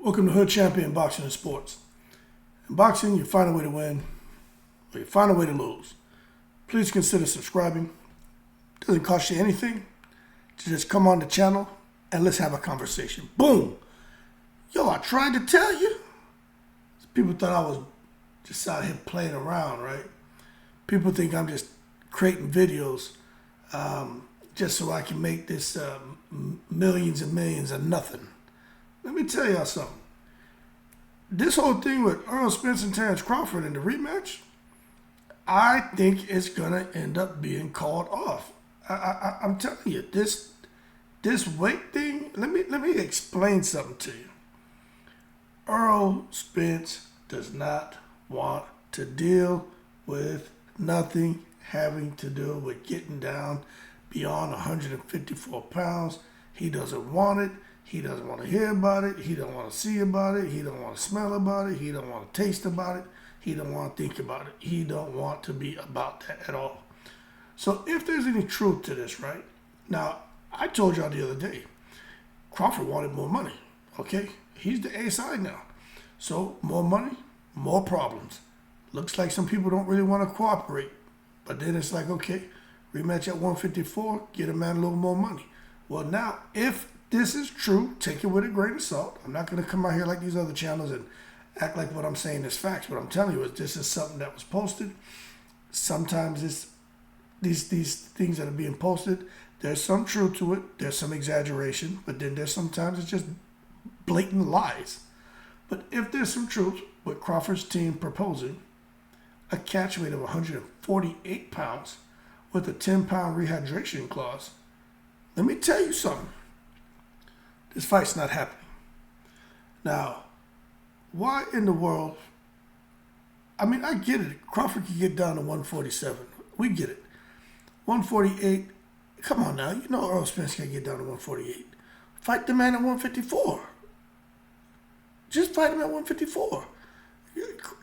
Welcome to Hood Champion Boxing and Sports. In boxing, you find a way to win, or you find a way to lose. Please consider subscribing. It doesn't cost you anything. Just come on the channel and let's have a conversation. Boom! Yo, I tried to tell you. People thought I was just out here playing around, right? People think I'm just creating videos just so I can make this millions and millions of nothing. Let me tell y'all something. This whole thing with Errol Spence and Terence Crawford in the rematch, I think it's gonna end up being called off. I'm telling you, this weight thing. Let me explain something to you. Errol Spence does not want to deal with nothing having to do with getting down beyond 154 pounds. He doesn't want it. He doesn't want to hear about it. He don't want to see about it. He don't want to smell about it. He don't want to taste about it. He don't want to think about it. He don't want to be about that at all. So if there's any truth to this, right? Now, I told y'all the other day, Crawford wanted more money, okay? He's the A side now. So more money, more problems. Looks like some people don't really want to cooperate. But then it's like, okay, rematch at 154, get a man a little more money. Well, now, if this is true, take it with a grain of salt. I'm not going to come out here like these other channels and act like what I'm saying is facts. What I'm telling you is this is something that was posted. Sometimes it's these things that are being posted, there's some truth to it. There's some exaggeration. But then there's sometimes it's just blatant lies. But if there's some truth with Crawford's team proposing a catch weight of 148 pounds with a 10-pound rehydration clause, let me tell you something. This fight's not happening. Now, why in the world? I mean, I get it. Crawford can get down to 147. We get it. 148. Come on now. You know Errol Spence can't get down to 148. Fight the man at 154. Just fight him at 154.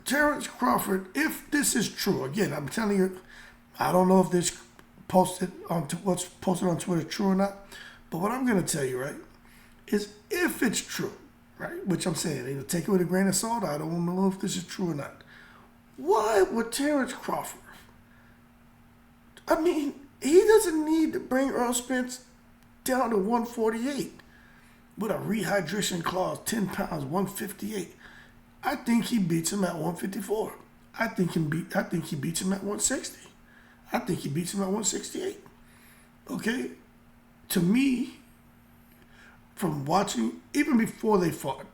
Terence Crawford, if this is true, again, I'm telling you, I don't know if this what's posted on Twitter true or not, but what I'm going to tell you, right, is if it's true, right, which I'm saying, take it with a grain of salt. I don't know if this is true or not. Why would Terence Crawford? I mean, he doesn't need to bring Errol Spence down to 148 with a rehydration clause, 10 pounds, 158. I think he beats him at 154. I think he beats him at 160. I think he beats him at 168. Okay? To me, from watching, even before they fought,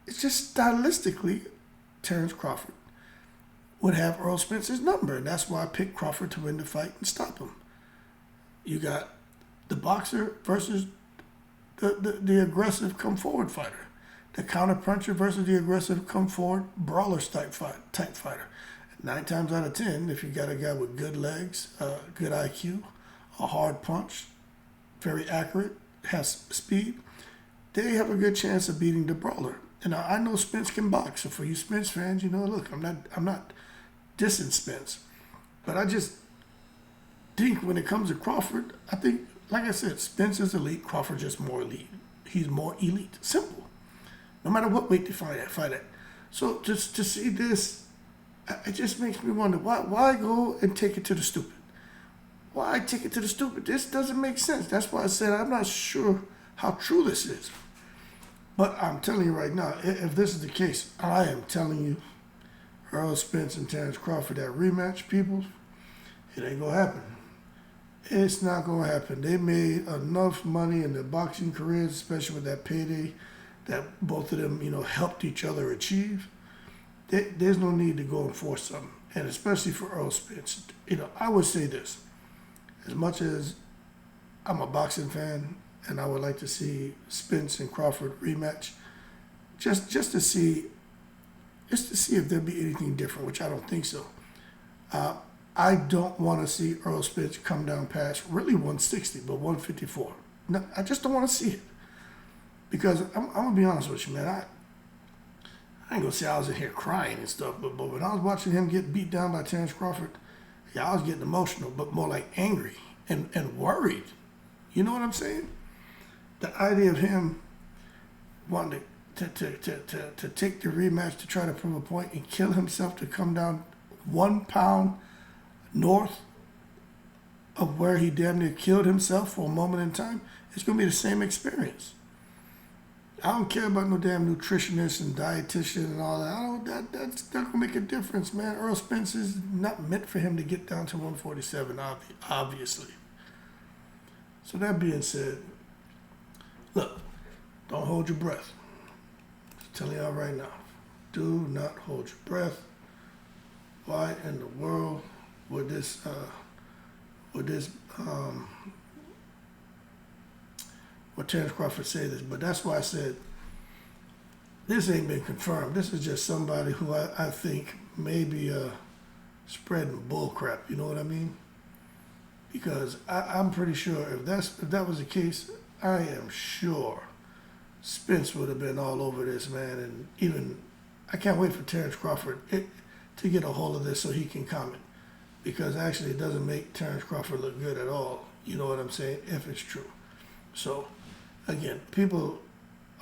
it's just stylistically, Terence Crawford would have Errol Spence's number. And that's why I picked Crawford to win the fight and stop him. You got the boxer versus the aggressive come forward fighter. The counter puncher versus the aggressive come forward brawler type fighter. 9 times out of 10, if you got a guy with good legs, good IQ, a hard punch, very accurate, has speed, they have a good chance of beating the brawler. And I know Spence can box. So for you Spence fans, you know, look, I'm not dissing Spence, but I just think when it comes to Crawford, I think, like I said, Spence is elite. Crawford just more elite. He's more elite. Simple. No matter what weight they fight at. So just to see this, it just makes me wonder, why go and take it to the stupid? Why take it to the stupid? This doesn't make sense. That's why I said I'm not sure how true this is. But I'm telling you right now, if this is the case, I am telling you, Errol Spence and Terence Crawford, that rematch, people, it ain't going to happen. It's not going to happen. They made enough money in their boxing careers, especially with that payday that both of them, helped each other achieve. There's no need to go and force something. And especially for Errol Spence. I would say this. As much as I'm a boxing fan and I would like to see Spence and Crawford rematch, just to see if there'll be anything different, which I don't think so. I don't want to see Errol Spence come down past really 160, but 154. No, I just don't want to see it. Because I'm going to be honest with you, man. I ain't going to say I was in here crying and stuff, but when I was watching him get beat down by Terence Crawford, yeah, I was getting emotional, but more like angry and worried. You know what I'm saying? The idea of him wanting to take the rematch to try to prove a point and kill himself to come down 1 pound north of where he damn near killed himself for a moment in time, it's going to be the same experience. I don't care about no damn nutritionist and dietitian and all that. That's not going to make a difference, man. Earl Spence is not meant for him to get down to 147, obviously. So that being said, look, don't hold your breath. I'm telling y'all right now, do not hold your breath. Why in the world would this what Terence Crawford say this? But that's why I said this ain't been confirmed. This is just somebody who I think may be spreading bull crap. You know what I mean? Because I'm pretty sure if that was the case, I am sure Spence would have been all over this, man. And even I can't wait for Terence Crawford to get a hold of this so he can comment. Because actually it doesn't make Terence Crawford look good at all. You know what I'm saying? If it's true. So, again, people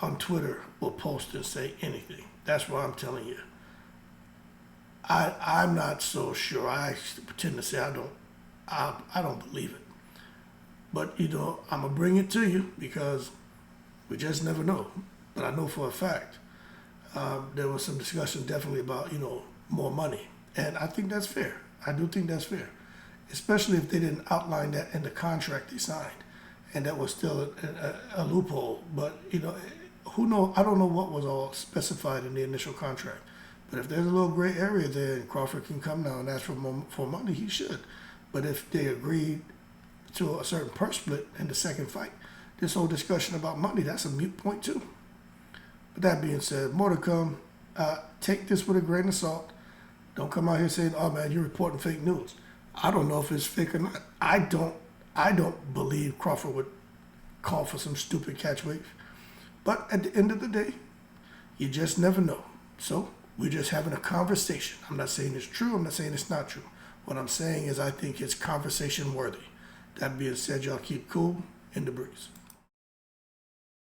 on Twitter will post and say anything. That's why I'm telling you. I'm not so sure. I pretend to say I don't believe it. But, you know, I'm going to bring it to you because we just never know. But I know for a fact there was some discussion definitely about, you know, more money. And I think that's fair. I do think that's fair, especially if they didn't outline that in the contract they signed, and that was still a loophole. But you know, who knows? I don't know what was all specified in the initial contract. But if there's a little gray area there, and Crawford can come now and ask for money, he should. But if they agreed to a certain purse split in the second fight, this whole discussion about money, that's a moot point too. But that being said, more to come. Take this with a grain of salt. Don't come out here saying, "Oh man, you're reporting fake news." I don't know if it's fake or not. I don't believe Crawford would call for some stupid catchweight. But at the end of the day, you just never know. So we're just having a conversation. I'm not saying it's true. I'm not saying it's not true. What I'm saying is I think it's conversation worthy. That being said, y'all keep cool in the breeze.